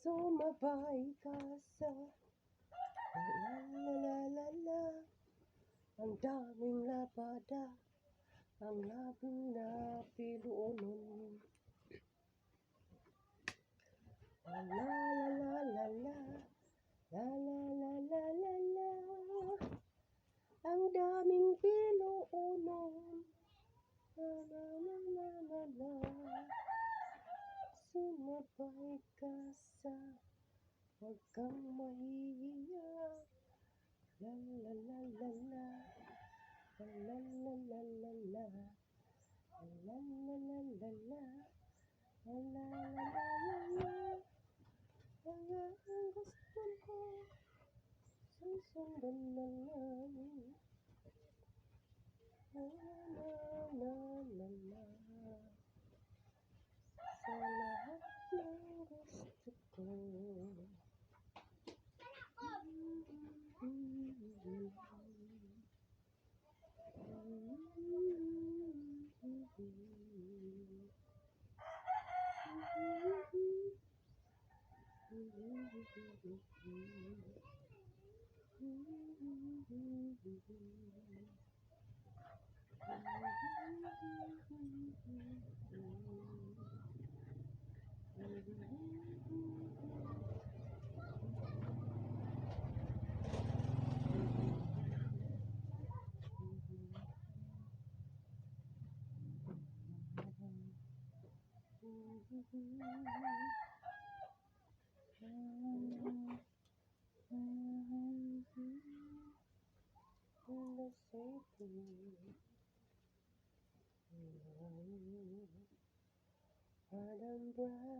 Sumabay ka sa la. Ang daming labada, ang labing na piluunon. La la la la la, la la la la la. Ang daming piluunon. La la la la la la. Sumabay ka sa huwag kang mahihiya. La la la la la. La la la la la la. La la la la la. La la la la la. Kaya ang gusto ko susundan na lang. La la la la la. Sa lahat ng gusto ko. Adam Brown.